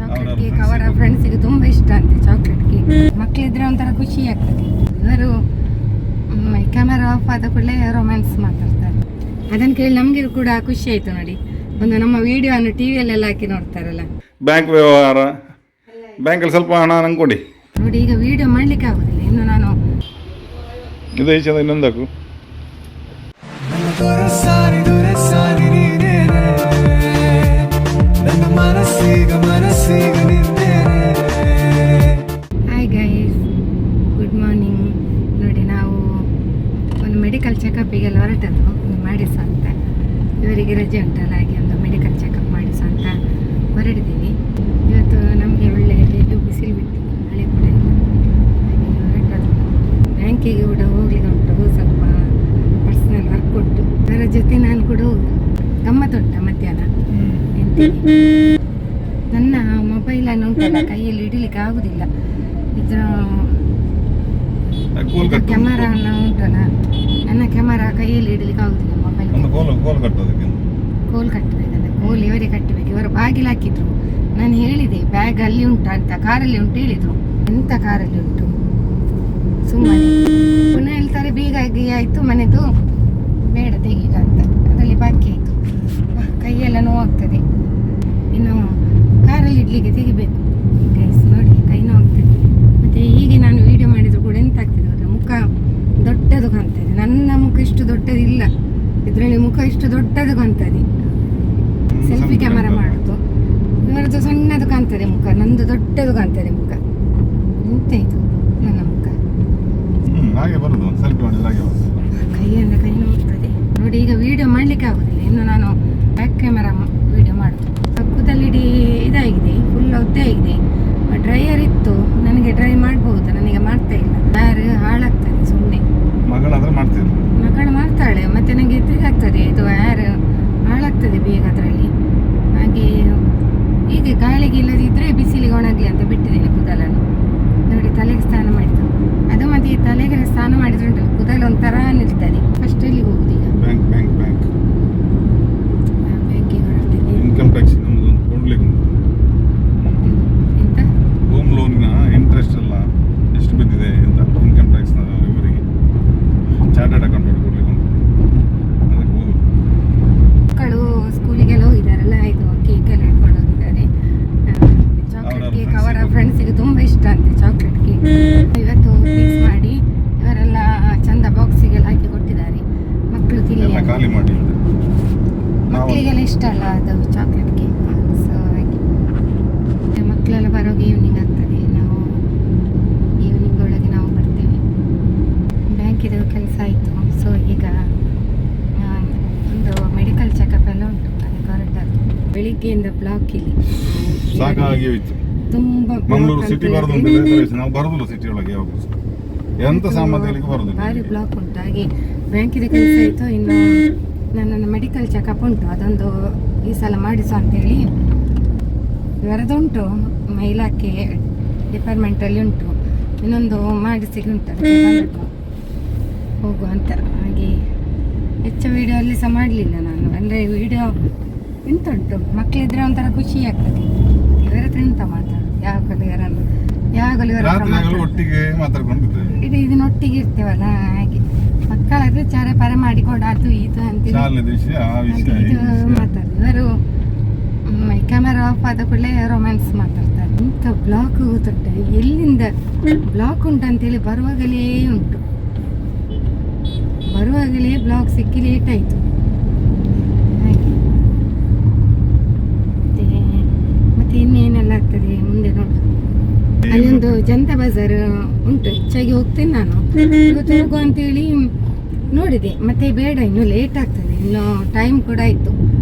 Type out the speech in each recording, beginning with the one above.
Chocolate cake ಅವರ ಫ್ರೆಂಡ್ಸಿಗೆ ತುಂಬ ಇಷ್ಟ ಅಂತೆ ಚಾಕ್ಲೇಟ್ ಕೇಕ್. ಮಕ್ಕಳಿದ್ರೆ ಒಂಥರ ಖುಷಿ ಆಗ್ತದೆ. ಇವರು ಕ್ಯಾಮರಾ ಆಫ್ ಆದ ಕೂಡಲೇ ರೊಮ್ಯಾನ್ಸ್ ಮಾತಾಡ್ತಾರೆ. ಅದನ್ನು ಕೇಳಿ ನಮಗೆ ಕೂಡ ಖುಷಿ ಆಯಿತು ನೋಡಿ. ಒಂದು ನಮ್ಮ ವಿಡಿಯೋವನ್ನು ಟಿವಿಯಲ್ಲೆಲ್ಲ ಹಾಕಿ ನೋಡ್ತಾರಲ್ಲ. ಬ್ಯಾಂಕ್ ವ್ಯವಹಾರ, ಬ್ಯಾಂಕಲ್ಲಿ ಸ್ವಲ್ಪ ಹಣ ನಂಗೆ ಕೊಡಿ ನೋಡಿ. ಈಗ ವಿಡಿಯೋ ಮಾಡಲಿಕ್ಕೆ ಆಗೋದಿಲ್ಲ ಇನ್ನು. ನಾನು ಇದು ಈಚೆ ಇನ್ನೊಂದಕ್ಕೂ ಹಾಯ್ ಗೈಸ್, ಗುಡ್ ಮಾರ್ನಿಂಗ್. ನೋಡಿ ನಾವು ಒಂದು ಮೆಡಿಕಲ್ ಚೆಕಪ್ಪಿಗೆಲ್ಲ ಹೊರಟದ್ದು ಮಾಡಿಸ ಅಂತ. ಇವರಿಗೆ ರಜೆ ಉಂಟಲ್ಲ, ಹಾಗೆ ಒಂದು ಮೆಡಿಕಲ್ ಚೆಕಪ್ ಮಾಡಿಸ ಅಂತ ಹೊರಟಿದ್ದೀವಿ. ಇವತ್ತು ನಮಗೆ ಒಳ್ಳೆ ಬಿಸಿಲು ಬಿಟ್ಟು ಮಳೆ ಕೂಡ ಇಲ್ಲ, ಹಾಗೆ ಹೊರಟದ್ದು. ಬ್ಯಾಂಕಿಗೆ ಕೂಡ ಹೋಗ್ಲಿಕ್ಕೆ ಉಂಟು, ಸ್ವಲ್ಪ ಪರ್ಸನಲ್ ವರ್ಕ್ ಉಂಟು. ಅದರ ಜೊತೆ ನಾನು ಕೂಡ ಗಮ್ಮತ್ತುಂಟ ಮಧ್ಯಾಹ್ನ ಎಂತೀನಿ. ನನ್ನ ಮೊಬೈಲನ್ನು ಉಂಟಲ್ಲ ಕೈಯಲ್ಲಿ ಇಡಲಿಕ್ಕೆ ಆಗುದಿಲ್ಲ. ಇದರ ಕ್ಯಾಮರಾ ಉಂಟಲ್ಲ, ನನ್ನ ಕ್ಯಾಮರಾ ಕೈಯಲ್ಲಿ ಇಡಲಿಕ್ಕೆ ಆಗುದಿಲ್ಲ. ಮೊಬೈಲ್ ಕೋಲ್ ಕಟ್ಟಬೇಕಂದ್ರೆ ಕೋಲ್ ಇವರೇ ಕಟ್ಟಬೇಕು. ಇವರು ಬಾಗಿಲು ಹಾಕಿದ್ರು. ನಾನು ಹೇಳಿದೆ ಬ್ಯಾಗ್ ಅಲ್ಲಿ ಉಂಟು ಅಂತ, ಕಾರಲ್ಲಿ ಉಂಟು ಹೇಳಿದ್ರು. ಎಂತ ಕಾರಲ್ಲಿ ಉಂಟು ಸುಮ್ಮನೆ. ಪುನಃ ಹೇಳ್ತಾರೆ ಬೀಗ ಆಯಿತು ಮನೆದು, ಬೇಡ ತೆಗೀಗ ಅಂತ. ಅದರಲ್ಲಿ ಬಾಕಿ ಆಯಿತು. ಕೈಯೆಲ್ಲ ನೋವಾಗ್ತದೆ. ಇನ್ನು ಕಾರಲ್ಲಿ ಇಡ್ಲಿಕ್ಕೆ ತೆಗಿಬೇಕು ಗೈಸ್. ನೋಡಿ ಕೈ ನೋವಾಗ್ತದೆ. ಮತ್ತು ಹೀಗೆ ನಾನು ವಿಡಿಯೋ ಮಾಡಿದ್ರು ಕೂಡ ಎಂತ ಆಗ್ತದೆ ಗೊತ್ತಾ, ಮುಖ ದೊಡ್ಡದು ಕಾಣ್ತದೆ. ನನ್ನ ಮುಖ ಇಷ್ಟು ದೊಡ್ಡದಿಲ್ಲ, ಇದರಲ್ಲಿ ಮುಖ ಇಷ್ಟು ದೊಡ್ಡದು ಕಾಣ್ತದೆ. ಸೆಲ್ಫಿ ಕ್ಯಾಮರಾ ಮಾಡೋದು. ಇವರದ್ದು ಸಣ್ಣದು ಕಾಣ್ತದೆ ಮುಖ, ನಂದು ದೊಡ್ಡದು ಕಾಣ್ತದೆ ಮುಖ. ಎಂತ ಇದು ನನ್ನ ಮುಖ. ಕೈಯಿಂದ ಕೈ ನೋಡ್ತದೆ ನೋಡಿ. ಈಗ ವಿಡಿಯೋ ಮಾಡಲಿಕ್ಕೆ ಆಗೋದಿಲ್ಲ ಇನ್ನು. ನಾನು ಬ್ಯಾಕ್ ಕ್ಯಾಮರಾ ವಿಡಿಯೋ ಮಾಡೋದು. ಪಕ್ಕದಲ್ಲಿ ಇದಾಗಿದೆ, ಫುಲ್ ಒದ್ದೆ ಆಗಿದೆ. ಡ್ರೈಯರ್ ಇತ್ತು, ನನಗೆ ಡ್ರೈ ಮಾಡ್ಬೋದು, ನನಗೆ ಮಾಡ್ತಾ ಇಲ್ಲ. ಯಾರು ಹಾಳಾಗ್ತದೆ ಸುಮ್ಮನೆ. ಮಗಳು ಮಾಡ್ತಾಳೆ, ಮತ್ತೆ ನನಗೆ ಎದುರಿಗಾಗ್ತದೆ. ಇದು ಯಾರು ಹಾಳಾಗ್ತದೆ ಬೇಗ ಅದರಲ್ಲಿ. ಹಾಗೆ ಹೀಗೆ ಗಾಳಿಗೆ ಇಲ್ಲದಿದ್ದರೆ ಬಿಸಿಲಿಗೆ ಒಣಗಲಿ ಅಂತ ಬಿಟ್ಟಿದ್ದೇನೆ ಕೂದಲನ್ನು. ನೋಡಿ ತಲೆಗೆ ಸ್ನಾನ ಮಾಡಿದ್ದು ಅದು. ಮತ್ತೆ ಈ ತಲೆಗೆ ಸ್ನಾನ ಮಾಡಿದ್ರೆ ಉಂಟಲ್ಲ ಕೂದಲು ಒಂಥರ ನಿಲ್ತದೆ. ಫಸ್ಟ್ ಎಲ್ಲಿಗೆ ಹೋಗುದು ಈಗ? ಬ್ಯಾಂಕಿಗೆ ಹೊರಡ್ತೀನಿ. ಇನ್ಕಮ್ ಟ್ಯಾಕ್ಸ್ ಕೊಡ್ಲಿಕ್ಕೆ ಎಂತ ಹೋಮ್ ಲೋನಿನ ಇಂಟ್ರೆಸ್ಟ್ ಎಲ್ಲ ಎಷ್ಟು ಬಿದ್ದಿದೆ ಅಂತ ಇನ್ಕಮ್ ಟ್ಯಾಕ್ಸ್ ಇವರಿಗೆ ಚಾರ್ಟರ್ಡ್ ಅಕೌಂಟೆಂಟ್ ಕೊಡ್ಲಿಕ್ಕೆ ಉಂಟು. ಅದಕ್ಕೆ ಹೋಗುದು. ಮಕ್ಕಳು ಸ್ಕೂಲಿಗೆಲ್ಲ ಹೋಗಿದ್ದಾರಲ್ಲ, ಇದು ಕೇಕ್ ಎಲ್ಲ ಇಟ್ಕೊಂಡು ಹೋಗಿದ್ದಾರೆ. ಚಾಕ್ಲೇಟ್ ಕೇಕ್ ಅವರ ಫ್ರೆಂಡ್ಸಿಗೆ ತುಂಬ ಇಷ್ಟ ಅಂತೆ ಚಾಕ್ಲೇಟ್ ಕೇಕ್. ಇವತ್ತು ಫಿಕ್ಸ್ ಮಾಡಿ ಇವರೆಲ್ಲ ಚಂದ ಬಾಕ್ಸಿಗೆಲ್ಲ ಹಾಕಿ ಕೊಟ್ಟಿದ್ದಾರೆ. ಮಕ್ಕಳು ತಿನ್ನಿ, ಖಾಲಿ ಮಾಡಿ. ಮಕ್ಕಳಿಗೆಲ್ಲ ಇಷ್ಟ ಅಲ್ಲ ಅದು ಚಾಕ್ಲೇಟ್ ಕೇಕ್. ಸೊ ಹಾಗೆ ಮಕ್ಕಳೆಲ್ಲ ಬರೋಗೆ ಈವ್ನಿಂಗ್ ಆಗ್ತದೆ. ನಾವು ಈವ್ನಿಂಗ್ ಒಳಗೆ ನಾವು ಬರ್ತೇವೆ. ಬ್ಯಾಂಕಿದು ಕೆಲಸ ಆಯಿತು. ಸೊ ಈಗ ಒಂದು ಮೆಡಿಕಲ್ ಚೆಕಪ್ ಎಲ್ಲ ಉಂಟು, ಅದಕ್ಕೆ ಹೊರಟದ್ದು. ಬೆಳಿಗ್ಗೆಯಿಂದ ಬ್ಲಾಕ್ ಇಲ್ಲಿ ಸಾಕಾಗಿ ಹೋಯ್ತು. ತುಂಬ ಮಂಗಳೂರು ಸಿಟಿ ಬರೋದು ನಾವು ಬರೋದಿಲ್ಲ ಸಿಟಿ ಒಳಗೆ ಯಾವಾಗ ಎಂತ ಸಾಮಾನ್ಯಗಳಿಗೆ ಬರೋದಿಲ್ಲ. ಭಾರಿ ಬ್ಲಾಕ್ ಉಂಟು. ಹಾಗೆ ಬ್ಯಾಂಕಿದ ಕೆಲಸ ಆಯಿತು. ಇನ್ನು ನನ್ನ ಮೆಡಿಕಲ್ ಚೆಕಪ್ ಉಂಟು, ಅದೊಂದು ಈ ಸಲ ಮಾಡಿಸು ಅಂತೇಳಿ ಇವರದುಂಟು. ಇಲಾಖೆ ಡಿಪಾರ್ಟ್ಮೆಂಟಲ್ಲಿ ಉಂಟು. ಇನ್ನೊಂದು ಮಾಡಿಸಿಗೆ ಉಂಟು, ಹೋಗುವ ಅಂತ. ಹಾಗೆ ಹೆಚ್ಚು ವಿಡಿಯೋ ಅಲ್ಲಿ ಸಹ ಮಾಡಲಿಲ್ಲ ನಾನು. ಅಂದರೆ ವಿಡಿಯೋ ಎಂತ ಉಂಟು, ಮಕ್ಕಳಿದ್ರೆ ಒಂಥರ ಖುಷಿ ಆಗ್ತದೆ. ಇವರ ಹತ್ರ ಎಂತ ಮಾತಾಡೋದು, ಯಾವಾಗಲೂ ಇವರನ್ನು ಯಾವಾಗಲೂ ಇವರ ಒಟ್ಟಿಗೆ ಮಾತಾಡ್ಕೊಂಡು ಇಡೀ ಇದನ್ನ ಒಟ್ಟಿಗೆ ಇರ್ತೇವಲ್ಲ. ಹಾಗೆ ಮಕ್ಕಳಾದ್ರೆ ಚಾರ ಪರ ಮಾಡಿಕೊಡ ಅದು ಇದು ಅಂತೇಳಿ ಮಾತಾಡ್ತಾರೆ. ಇವರು ಕ್ಯಾಮರಾ ಆಫ್ ಆದ ಕೂಡಲೇ ರೊಮ್ಯಾನ್ಸ್ ಮಾತಾಡ್ತಾರೆ. ಇಂಥ ಬ್ಲಾಕ್ ಗೊತ್ತುಂಟು, ಎಲ್ಲಿಂದ ಬ್ಲಾಕ್ ಉಂಟು ಅಂತೇಳಿ ಬರುವಾಗಲೇ ಉಂಟು. ಬರುವಾಗಲೇ ಬ್ಲಾಕ್ ಸಿಕ್ಕಿ ಲೇಟ್ ಆಯಿತು. ಹಾಗೆ ಮತ್ತೆ ಇನ್ನೇನೆಲ್ಲ ಆಗ್ತದೆ ಮುಂದೆ ನೋಡು. ಅಲ್ಲೊಂದು ಜನತಾ ಬಜಾರ್ ಉಂಟು, ಹೆಚ್ಚಾಗಿ ಹೋಗ್ತೇನೆ ನಾನು. ಇವತ್ತು ಹೋಗುವ ಅಂತೇಳಿ ನೋಡಿದೆ, ಮತ್ತೆ ಬೇಡ ಇನ್ನು ಲೇಟ್ ಆಗ್ತದೆ, ಇನ್ನು ಟೈಮ್ ಕೂಡ ಆಯಿತು.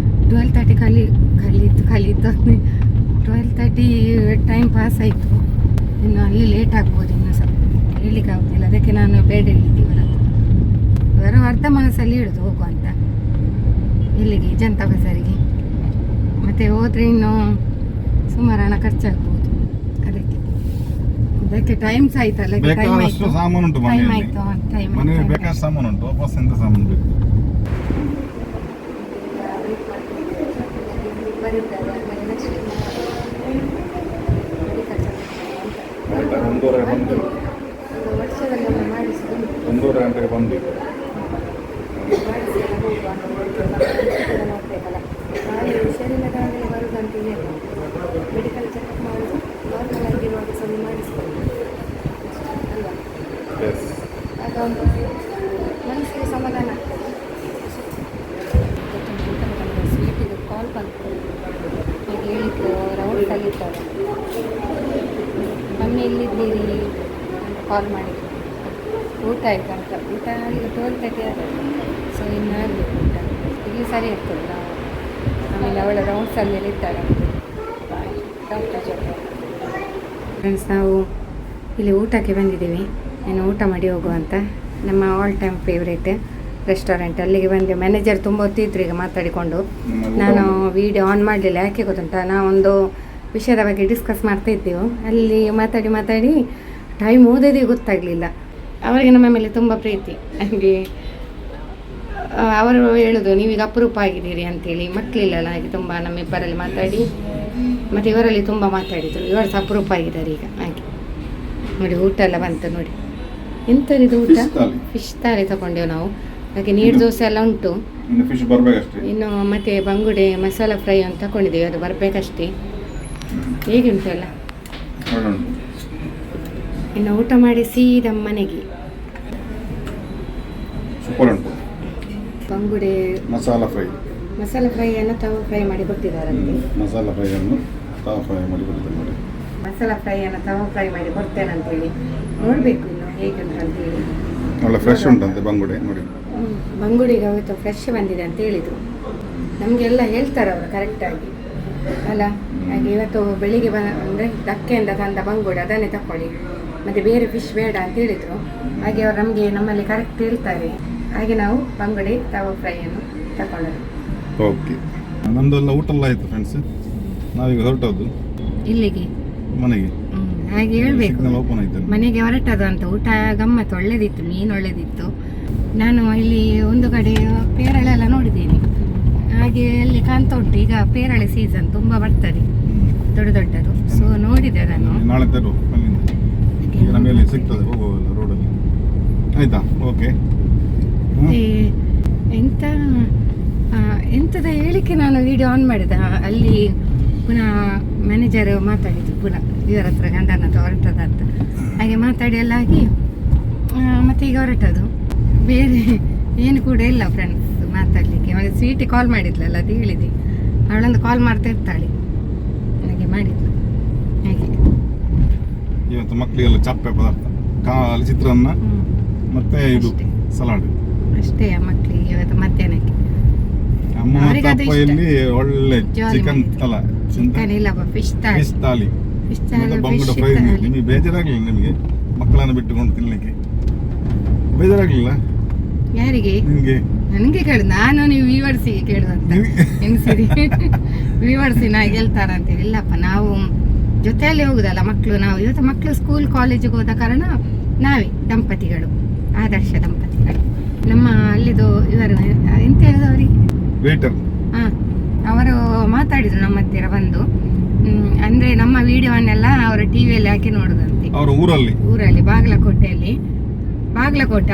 12:30 ಕಲಿತು 12:30 ಟೈಮ್ ಪಾಸ್ ಆಯಿತು. ಇನ್ನು ಅಲ್ಲಿ ಲೇಟ್ ಆಗ್ಬೋದು, ಇನ್ನು ಸ್ವಲ್ಪ ಹೇಳಲಿಕ್ಕೆ ಆಗೋದಿಲ್ಲ. ಅದಕ್ಕೆ ನಾನು ಬೇಡ ಹೇಳಿದ್ದೆ ಇವರ ಅರ್ಧ ಮನಸ್ಸಲ್ಲಿ ಹೇಳೋದು ಹೋಗುವ ಅಂತ. ಇಲ್ಲಿಗೆ ಜನತಾ ಬಜಾರಿಗೆ ಮತ್ತೆ ಹೋದರೆ ಇನ್ನು ಸುಮಾರು ಹಣ ಖರ್ಚಾಗ್ಬೋದು. ಅದಕ್ಕೆ ಟೈಮ್ ಸಹ ಆಯ್ತಲ್ಲ, ಸಾಮಾನು ಉಂಟು ಮನೆಯಲ್ಲಿ ಬೇಕಾದ ಸಾಮಾನು ಉಂಟು. ವಾಪಸ್ ಎಂತ ಸಾಮಾನು ಬೇಕು? 1:30 ಬಂದು ಒಂದು ವರ್ಷದಲ್ಲೆಲ್ಲ ಮಾಡಿಸಿಕೊಂಡು 1:30 ಗಂಟೆಗೆ ಬಂದು ಮಾಡಿಸಿ ಎಲ್ಲ ಹೋಗುವ ನೋಡ್ಬೇಕಲ್ಲ. ನಾಳೆ ಹುಷಾರಿಲ್ಲದಾಗಲೇ ಬರುವುದಂತ ಹೇಳಿ ಮೆಡಿಕಲ್ ಚೆಕಪ್ ಮಾಡೋದು, ನಾರ್ಮಲ್ ಆಗಿರುವಾಗ ಸ್ವಲ್ಪ ಮಾಡಿಸ್ಕೊಂಡು ಅಲ್ವಾ, ಎಸ್ ಆಗ ಒಂದು ಮನಸ್ಸಿಗೆ ಸಮಾಧಾನ ಆಗ್ತದೆ. ಸ್ವೀಟಿಗೆ ಕಾಲ್ ಬಂತು, ಈಗ ಹೇಳಿದ್ರು ರೌಂಡಲ್ಲಿದ್ದಾರೆ, ಮಮ್ಮಿ ಎಲ್ಲಿದ್ದೀರಿ ಅಂತ ಕಾಲ್ ಮಾಡಿದ್ರು. ಊಟ ಆಯ್ತಂತ, ಊಟ ಈಗ 12:30 ಆಗಿದೆ, ಸೊ ಇನ್ನಾಗಬೇಕು ಊಟ. ಇಲ್ಲಿ ಸರಿ ಇರ್ತದೆ ನಾವು, ಆಮೇಲೆ ಅವಳ ರೌಂಡ್ಸಲ್ಲಿ ಇದ್ದಾರೆ ಡಾಕ್ಟರ್ ಜೊತೆ. ಫ್ರೆಂಡ್ಸ್, ನಾವು ಇಲ್ಲಿ ಊಟಕ್ಕೆ ಬಂದಿದ್ದೀವಿ, ಇನ್ನು ಊಟ ಮಾಡಿ ಹೋಗುವ ಅಂತ. ನಮ್ಮ ಆಲ್ ಟೈಮ್ ಫೇವ್ರೇಟ್ ರೆಸ್ಟೋರೆಂಟ್, ಅಲ್ಲಿಗೆ ಬಂದೆ. ಮ್ಯಾನೇಜರ್ ತುಂಬ ಹೊತ್ತಿದ್ರು ಈಗ ಮಾತಾಡಿಕೊಂಡು. ನಾನು ವಿಡಿಯೋ ಆನ್ ಮಾಡಲಿಲ್ಲ, ಯಾಕೆ ಗೊತ್ತುಂಟಾ, ನಾವೊಂದು ವಿಷಯದ ಬಗ್ಗೆ ಡಿಸ್ಕಸ್ ಮಾಡ್ತಾ ಇದ್ದೆವು. ಅಲ್ಲಿ ಮಾತಾಡಿ ಟೈಮ್ ಓದೋದೇ ಗೊತ್ತಾಗಲಿಲ್ಲ. ಅವರಿಗೆ ನಮ್ಮ ಮೇಲೆ ತುಂಬ ಪ್ರೀತಿ. ಹಾಗೆ ಅವರು ಹೇಳೋದು, ನೀವೀಗ ಅಪರೂಪ ಆಗಿದ್ದೀರಿ ಅಂತೇಳಿ. ಮಕ್ಕಳಿಲ್ಲಲ್ಲ, ಹಾಗೆ ತುಂಬ ನಮ್ಮಿಬ್ಬರಲ್ಲಿ ಮಾತಾಡಿ, ಮತ್ತು ಇವರಲ್ಲಿ ತುಂಬ ಮಾತಾಡಿದರು. ಇವರು ಸಹ ಅಪರೂಪ ಆಗಿದ್ದಾರೆ ಈಗ. ಹಾಗೆ ನೋಡಿ, ಊಟ ಎಲ್ಲ ಬಂತು ನೋಡಿ. ಎಂಥದಿದು ಊಟ? ಫಿಶ್ ತಾಲಿ ತಗೊಂಡೆವು ನಾವು. ಹಾಗೆ ನೀರು ದೋಸೆ ಎಲ್ಲ ಉಂಟು, ಫಿಶ್ ಬರಬೇಕಷ್ಟೇ. ಇನ್ನು ಮತ್ತೆ ಬಂಗುಡೆ ಮಸಾಲ ಫ್ರೈ ಅಂತ ತಗೊಂಡಿದ್ದೀವಿ, ಅದು ಬರಬೇಕಷ್ಟೇ. ಹೇಗೆ ಉಂಟಲ್ಲ. ಇನ್ನು ಊಟ ಮಾಡಿ ಸೀದಾ ಮನೆಗೆ. ಸೂಪರ್ ಉಂಟು. ಬಂಗುಡೆ ಮಸಾಲ ಫ್ರೈಯನ್ನು ತವ ಫ್ರೈ ಮಾಡಿ ಕೊಟ್ಟಿದ್ದಾರಂತೆ. ಮಸಾಲ ಫ್ರೈಯನ್ನು ತವ ಫ್ರೈ ಮಾಡಿ ಕೊಡ್ತೇನೆ ನೋಡಿ. ಮಸಾಲ ಫ್ರೈಯನ್ನು ತವ ಫ್ರೈ ಮಾಡಿ ಕೊಡ್ತೇನೆ ಅಂತೇಳಿ. ನೋಡಬೇಕು ಇನ್ನು ಹೇಗೆ ಉಂಟು ಅಂತೇಳಿ. ಒಳ್ಳೆ ಫ್ರೆಶ್ ಉಂಟಂತೆ ಬಂಗುಡೆ ನೋಡಿ. ಬಂಗುಡಿಗೆ ಅವತ್ತು ಫ್ರೆಶ್ ಬಂದಿದೆ ಅಂತ ಹೇಳಿದರು. ನಮಗೆಲ್ಲ ಹೇಳ್ತಾರೆ ಅವರು ಕರೆಕ್ಟಾಗಿ ಅಲ್ಲ. ಹಾಗೆ ಇವತ್ತು ಬೆಳಿಗ್ಗೆ ಅಂದರೆ ದಕ್ಕೆಯಿಂದ ತಂದ ಬಂಗುಡೆ ಅದನ್ನೇ ತಗೊಳ್ಳಿ, ಮತ್ತು ಬೇರೆ ಫಿಶ್ ಬೇಡ ಅಂತ ಹೇಳಿದರು. ಹಾಗೆ ಅವರು ನಮ್ಮಲ್ಲಿ ಕರೆಕ್ಟ್ ಹೇಳ್ತಾರೆ. ಹಾಗೆ ನಾವು ಬಂಗುಡೆ ತವ ಫ್ರೈಯನ್ನು ತಗೊಂಡರು. ಓಕೆ, ನಮ್ಮದೆಲ್ಲ ಊಟ ಎಲ್ಲ ಆಯಿತು ಫ್ರೆಂಡ್ಸ್. ನಾವೀಗ ಹೊರಟೋದು ಇಲ್ಲಿಗೆ ಮನೆಗೆ. ಹಾಗೆ ಹೇಳ್ಬೇಕು, ಓಪನ್ ಆಯ್ತು ಮನೆಗೆ ಹೊರಟದು ಅಂತ. ಊಟ ಗಮ್ಮತ್ತು, ಒಳ್ಳೇದಿತ್ತು, ಮೀನು ಒಳ್ಳೇದಿತ್ತು. ನಾನು ಇಲ್ಲಿ ಒಂದು ಕಡೆ ಪೇರಳೆಲ್ಲ ನೋಡಿದ್ದೀನಿ, ಹಾಗೆ ಅಲ್ಲಿ ಕಾಣ್ತಾ ಉಂಟು. ಈಗ ಪೇರಳೆ ಸೀಸನ್ ತುಂಬ ಬರ್ತದೆ, ದೊಡ್ಡ ದೊಡ್ಡದು. ಸೊ ನೋಡಿದೆ ನಾನು. ನಾಳೆ ತರು ನಮಗೆ ಸಿಗ್ತದೆ ಹೋಗುವಲ್ಲ ರೋಡಲ್ಲಿ. ಆಯ್ತಾ? ಓಕೆ. ಎಂಥದ ಹೇಳಿಕೆ ನಾನು ವಿಡಿಯೋ ಆನ್ ಮಾಡಿದೆ. ಅಲ್ಲಿ ಪುನಃ ಮ್ಯಾನೇಜರ್ ಮಾತಾಡಿದ್ರು, ಪುನಃ ಇವರ ಹತ್ರ ಗಂಡನ ಹತ್ರ ಹೊರಟದ ಅಂತ. ಹಾಗೆ ಮಾತಾಡಿ ಎಲ್ಲ ಆಗಿ ಮತ್ತೆ ಈಗ ಹೊರಟದು. ಬೇರೆ ಏನು ಕೂಡ ಇಲ್ಲ ಫ್ರೆಂಡ್ಸ್ ಮಾತಾಡಲಿಕ್ಕೆ. ಅವಳಿಗೆ ಸ್ವೀಟಿ ಕಾಲ್ ಮಾಡಿದ್ಲಲ್ಲ, ಅದು ಹೇಳಿದೆ. ಅವಳೊಂದು ಕಾಲ್ ಮಾಡ್ತಾ ಇರ್ತಾಳೆ, ಹಾಗೆ ಮಾಡಿದ್ಲು. ಹಾಗೆ ಇವತ್ತು ಮಕ್ಕಳಿಗೆಲ್ಲ ಚಪ್ಪೆ ಪದಾರ್ಥ, ಕಾಲು ಚಿತ್ರಾನ್ನ ಮತ್ತೆ ಇದು ಸಲಾಡ್ ಅಷ್ಟೇ ಮಕ್ಕಳಿಗೆ ಇವತ್ತು ಮಧ್ಯಾಹ್ನಕ್ಕೆ. ಇಲ್ಲಿ ಒಳ್ಳೆ ಚಿಕನ್ ಅಲ್ಲ, ಚಿಕನ್ ಇಲ್ಲ, ಫಿಶ್ ತಾಲಿ. ಬಂಗುಡೆ ಫ್ರೈ. ನಿಮಗೆ ಬೇಜಾರಾಗ್ಲಿಲ್ಲ? ನಿಮಗೆ ಮಕ್ಕಳನ್ನು ಬಿಟ್ಟುಕೊಂಡು ತಿನ್ಲಿಕ್ಕೆ ಬೇಜಾರಾಗ್ಲಿಲ್ಲ? ಯಾರಿಗೆ? ನಿಮಗೆ? ನನಗೆ ಕೇಳುದು, ನಾನು ನೀವು ವ್ಯೂವರ್ಸಿಗೆ ಕೇಳುವಂತ ಎನ್ಸಿರಿ. ವ್ಯೂವರ್ಸಿನ ಹೇಳ್ತಾರಂತೇಳಿ. ಇಲ್ಲಪ್ಪ, ನಾವು ಜೊತೆಯಲ್ಲಿ ಹೋಗುದಲ್ಲ ಮಕ್ಕಳು. ನಾವು ಇವತ್ತು ಮಕ್ಕಳು ಸ್ಕೂಲ್ ಕಾಲೇಜಿಗೆ ಹೋದ ಕಾರಣ ನಾವೇ ದಂಪತಿಗಳು, ಆದರ್ಶ ದಂಪತಿಗಳು. ನಮ್ಮ ಅಲ್ಲಿದು ಇವರು ಎಂತ ಹೇಳಿದ್ರು ಅವರಿಗೆ, ಅವರು ಮಾತಾಡಿದ್ರು ನಮ್ಮ ಹತ್ತಿರ ಬಂದು. ಅಂದ್ರೆ ನಮ್ಮ ವಿಡಿಯೋವನ್ನೆಲ್ಲ ಅವರ ಟಿವಿಯಲ್ಲಿ ಹಾಕಿ ನೋಡುದಂತೆ. ಅವರ ಊರಲ್ಲಿ ಬಾಗಲಕೋಟೆ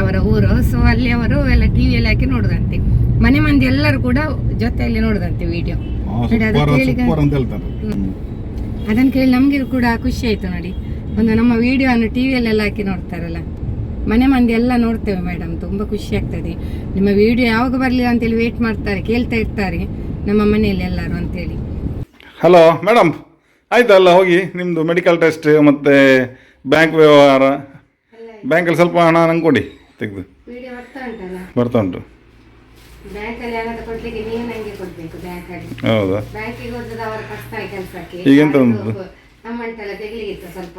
ಅವರ ಊರು. ಸೊ ಅಲ್ಲಿ ಅವರು ಎಲ್ಲ ಟಿವಿಯಲ್ಲಿ ಹಾಕಿ ನೋಡುದಂತೆ. ಮನೆ ಮಂದಿ ಎಲ್ಲರೂ ಕೂಡ ಜೊತೆಯಲ್ಲಿ ನೋಡುದಂತೆ ವಿಡಿಯೋ. ಅದನ್ನು ಕೇಳಿ ನಮ್ಗೆ ಕೂಡ ಖುಷಿ ಆಯ್ತು ನೋಡಿ. ಒಂದು ನಮ್ಮ ವಿಡಿಯೋವನ್ನು ಟಿವಿಯಲ್ಲೆಲ್ಲ ಹಾಕಿ ನೋಡ್ತಾರಲ್ಲ, ಮನೆ ಮಂದಿ ಎಲ್ಲ ನೋಡ್ತೇವೆ ಮೇಡಮ್, ತುಂಬ ಖುಷಿ ಆಗ್ತದೆ. ನಿಮ್ಮ ವಿಡಿಯೋ ಯಾವಾಗ ಬರಲಿ ಅಂತೇಳಿ ವೇಟ್ ಮಾಡ್ತಾರೆ, ಕೇಳ್ತಾ ಇರ್ತಾರೆ ನಮ್ಮ ಮನೆಯಲ್ಲಿ ಎಲ್ಲರೂ ಅಂತೇಳಿ. ಹಲೋ ಮೇಡಮ್, ಆಯ್ತಲ್ಲ ಹೋಗಿ ನಿಮ್ಮದು ಮೆಡಿಕಲ್ ಟೆಸ್ಟ್ ಮತ್ತು ಬ್ಯಾಂಕ್ ವ್ಯವಹಾರ. ಬ್ಯಾಂಕಲ್ಲಿ ಸ್ವಲ್ಪ ಹಣ ನಂಗೆ ಕೊಡಿ, ತೆಗೆದು. ವಿಡಿಯೋ ಬರ್ತಾ ಉಂಟು. ಬ್ಯಾಂಕಲ್ಲಿ ಹಣ ಕೊಡ್ಲಿಕ್ಕೆ ನೀವು ನನಗೆ ಕೊಡಬೇಕು. ಬ್ಯಾಂಕಲ್ಲಿ ಹೌದಾ? ಬ್ಯಾಂಕಿಗೆ ಹೋದದ್ದು ಅವರ ಕಷ್ಟ ಕೆಲಸಕ್ಕೆ. ಈಗೆಂತ ಉಂಟು? ಅಮೌಂಟ್ ಎಲ್ಲ ತೆಗಲಿಗಿತ್ತು ಸ್ವಲ್ಪ,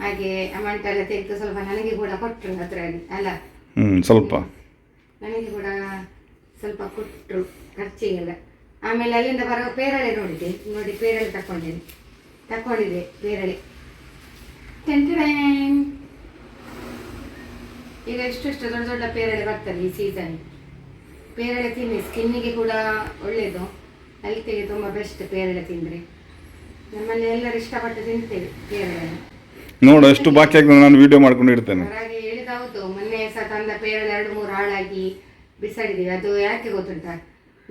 ಹಾಗೆ ಅಮೌಂಟ್ ಎಲ್ಲ ತೆಗೆದು ಸ್ವಲ್ಪ ನನಗೆ ಕೂಡ ಕೊಟ್ಟರು ಅದರಲ್ಲಿ ಅಲ್ಲ. ಸ್ವಲ್ಪ ನನಗೆ ಕೂಡ ಸ್ವಲ್ಪ ಕೊಟ್ಟರು ಖರ್ಚಿಗೆಲ್ಲ. ಆಮೇಲೆ ಅಲ್ಲಿಂದ ಬರೋ ಪೇರಳೆ ನೋಡಿ ಪೇರಳೆ ತಕೊಂಡಿದೆ ಪೇರಳೆ. ಈಗ ಎಷ್ಟು ದೊಡ್ಡ ದೊಡ್ಡ ಪೇರಳೆ ಬರ್ತದೆ ಈ ಸೀಸನ್. ಪೇರಳೆ ತಿನ್ನಿ, ಸ್ಕಿನ್ನಿಗೆ ಕೂಡ ಒಳ್ಳೆಯದು, ಹೆಲ್ತಿಗೆ ತುಂಬ ಬೆಸ್ಟ್ ಪೇರಳೆ ತಿಂದರೆ. ನಮ್ಮಲ್ಲಿ ಎಲ್ಲರೂ ಇಷ್ಟಪಟ್ಟು ತಿಂತೇವೆ ಪೇರಳೆ. ನೋಡು ಎಷ್ಟು ಬಾಕಿ ಆಗ್ತದೆ, ನಾನು ವಿಡಿಯೋ ಮಾಡ್ಕೊಂಡು ಇಡ್ತೇನೆ. ಹೊರಗೆ ಹೇಳಿದೌದು, ಮೊನ್ನೆ ಸಹ ತಂದ ಪೇರಳೆ 2-3 ಹಾಳಾಗಿ ಬಿಸಾಡಿದೀವಿ. ಅದು ಯಾಕೆ ಗೊತ್ತುಂಟಾ,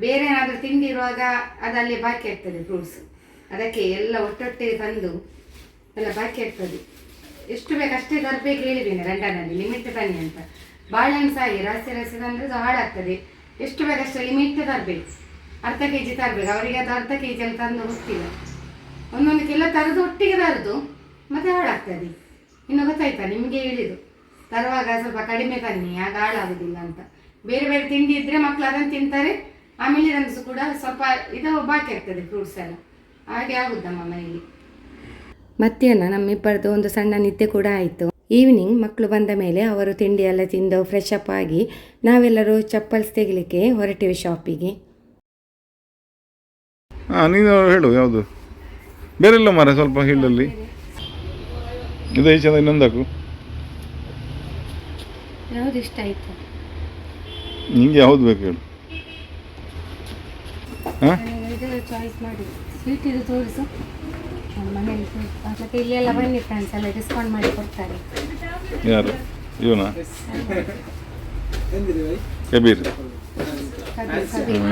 ಬೇರೆ ಏನಾದರೂ ತಿಂದಿರುವಾಗ ಅದಲ್ಲಿ ಬಾಕಿ ಆಗ್ತದೆ ಫ್ರೂಟ್ಸ್. ಅದಕ್ಕೆ ಎಲ್ಲ ಒಟ್ಟೊಟ್ಟಿಗೆ ತಂದು ಎಲ್ಲ ಬಾಕಿ ಆಗ್ತದೆ. ಎಷ್ಟು ಬೇಕು ಅಷ್ಟೇ ತರಬೇಕು ಹೇಳಿದ್ದೇನೆ ಗಂಡನಲ್ಲಿ, ಲಿಮಿಟ್ ತನ್ನಿ ಅಂತ. ಬಾಳೆಹಣ್ಣು ಸಹ ಹಾಗೆ ರಹಸ್ಯ ತಂದರೆ ಅದು ಹಾಳಾಗ್ತದೆ. ಎಷ್ಟು ಬೇಕಷ್ಟೇ ಲಿಮಿಟ್ ತರಬೇಕು. ಅರ್ಧ kg ತರಬೇಕು. ಅವರಿಗೆ ಅದು ಅರ್ಧ kg ಅಲ್ಲಿ ತಂದು ಗೊತ್ತಿಲ್ಲ. 1 ಕಿಲೋ ತರೋದು ಒಟ್ಟಿಗೆ ತರೋದು, ಮತ್ತೆ ಹಾಳಾಗ್ತದೆ. ಇನ್ನು ಗೊತ್ತಾಯ್ತಾ ನಿಮಗೆ ಹೇಳಿದ್ದು, ತರುವಾಗ ಸ್ವಲ್ಪ ಕಡಿಮೆ ತನ್ನಿ, ಆಗ ಹಾಳಾಗೋದಿಲ್ಲ ಅಂತ. ಬೇರೆ ಬೇರೆ ತಿಂಡಿ ಇದ್ದರೆ ಮಕ್ಕಳು ಅದನ್ನು ತಿಂತಾರೆ, ಆಮೇಲೆ ಇದನ್ನು ಕೂಡ ಸ್ವಲ್ಪ ಇದು ಬಾಕಿ ಆಗ್ತದೆ ಫ್ರೂಟ್ಸ್ ಎಲ್ಲ. ಹಾಗೆ ಆಗುದಮ್ಮ ಮನೆಯಲ್ಲಿ. ಮಧ್ಯಾಹ್ನ ನಮ್ಮಿಬ್ಬರದು ಒಂದು ಸಣ್ಣ ನಿದ್ದೆ ಕೂಡ ಆಯಿತು. ಈವ್ನಿಂಗ್ ಮಕ್ಕಳು ಬಂದ ಮೇಲೆ ಅವರು ತಿಂಡಿ ಎಲ್ಲ ತಿಂದು ಫ್ರೆಶ್ ಅಪ್ ಆಗಿ ನಾವೆಲ್ಲರೂ ಚಪ್ಪಲ್ಸ್ ತೆಗಿಲಿಕ್ಕೆ ಹೊರಟಿವಿ ಶಾಪಿಗೆ. ಹಾಂ, ನೀನು ಹೇಳು ಯಾವುದು ಬೇರೆ ಇಲ್ಲ ಮಾರೆ, ಸ್ವಲ್ಪ ಹೀಳಲ್ಲಿ ಇದೇ ಚಂದ. ಇನ್ನೊಂದಾಕು ಯಾವುದು ಇಷ್ಟ ಆಯಿತು ನಿಂಗೆ, ಯಾವ್ದು ಬೇಕು ಹೇಳು. ಹಾಂ, ಚಾಯ್ಸ್ ಮಾಡಿ. ಸ್ವೀಟ್ ಇದು ತೋರಿಸು. ನಮ್ಮ ಮನೇಲಿ ಮತ್ತೆ ಇಲ್ಲೆಲ್ಲ ಬನ್ನಿ ಫ್ರೆಂಡ್ಸ್, ಎಲ್ಲ ಡಿಸ್ಕೌಂಟ್ ಮಾಡಿ ಕೊಡ್ತಾರೆ. ಯಾರು ಇವನಾ? ಕಬೀರ್.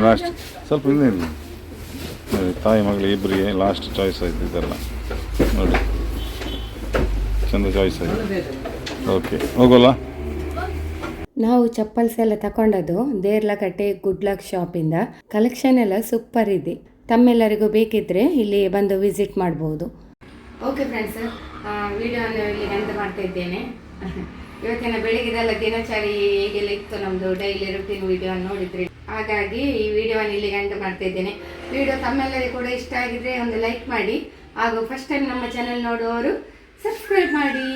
ಲಾಸ್ಟ್ ಸ್ವಲ್ಪ ಹಿಂದೆ ಇರಲಿ. ತಾಯಿ ಮಗಳು ಇಬ್ಬರಿಗೆ ಲಾಸ್ಟ್ ಚಾಯ್ಸ್ ಆಯ್ತು ಇದೆಲ್ಲ ನೋಡಿ, ಚಂದ ಚಾಯ್ಸ್ ಆಯ್ತು. ಓಕೆ, ಹೋಗೋಲ್ಲ. ನಾವು ಚಪ್ಪಲ್ಸ್ ಎಲ್ಲ ತಗೊಂಡದ್ದು ದೇರ್ಲಕಟ್ಟೆ ಗುಡ್ ಲಕ್ ಶಾಪಿಂದ. ಕಲೆಕ್ಷನ್ ಎಲ್ಲ ಸೂಪರ್ ಇದೆ. ತಮ್ಮೆಲ್ಲರಿಗೂ ಬೇಕಿದ್ರೆ ಇಲ್ಲಿ ಬಂದು ವಿಸಿಟ್ ಮಾಡ್ಬೋದು. ಓಕೆ ಫ್ರೆಂಡ್ಸ್, ವಿಡಿಯೋವನ್ನು ಇಲ್ಲಿ ಎಂಡ್ ಮಾಡ್ತಾ ಇದ್ದೇನೆ. ಇವತ್ತಿನ ಬೆಳಗ್ಗೆದೆಲ್ಲ ದಿನಚರಿ ಹೇಗೆಲ್ಲ ಇತ್ತು ನಮ್ಮದು ಡೈಲಿ ರುಟೀನ್ ವಿಡಿಯೋ ನೋಡಿದ್ರಿ. ಹಾಗಾಗಿ ಈ ವಿಡಿಯೋವನ್ನು ಇಲ್ಲಿ ಎಂಡ್ ಮಾಡ್ತಾ ಇದ್ದೇನೆ. ವಿಡಿಯೋ ತಮ್ಮೆಲ್ಲರಿಗೂ ಕೂಡ ಇಷ್ಟ ಆಗಿದ್ರೆ ಒಂದು ಲೈಕ್ ಮಾಡಿ, ಹಾಗೂ ಫಸ್ಟ್ ಟೈಮ್ ನಮ್ಮ ಚಾನೆಲ್ ನೋಡುವವರು ಸಬ್ಸ್ಕ್ರೈಬ್ ಮಾಡಿ.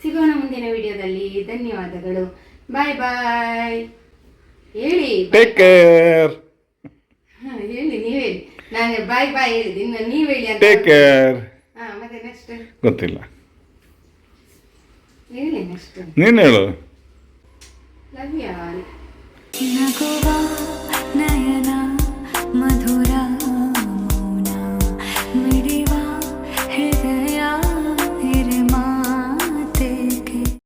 ಸಿಗೋಣ ಮುಂದಿನ ವಿಡಿಯೋದಲ್ಲಿ. ಧನ್ಯವಾದಗಳು. ಬಾಯ್ ಬಾಯ್ ಹೇಳಿ. Take care. ಹೇಳಿ, ನೀವು ಹೇಳಿ. ನಾನು ಬಾಯ್ ಬಾಯ್ ಹೇಳಿದೆ, ಇನ್ನು ನೀವು ಹೇಳಿ ಅಂತ. Take care. ಮತ್ತೆ ನೆಕ್ಸ್ಟ್ ಗೊತ್ತಿಲ್ಲ, ಹೇಳಿ ನೆಕ್ಸ್ಟ್. ನೀನು ಹೇಳು. Love you all.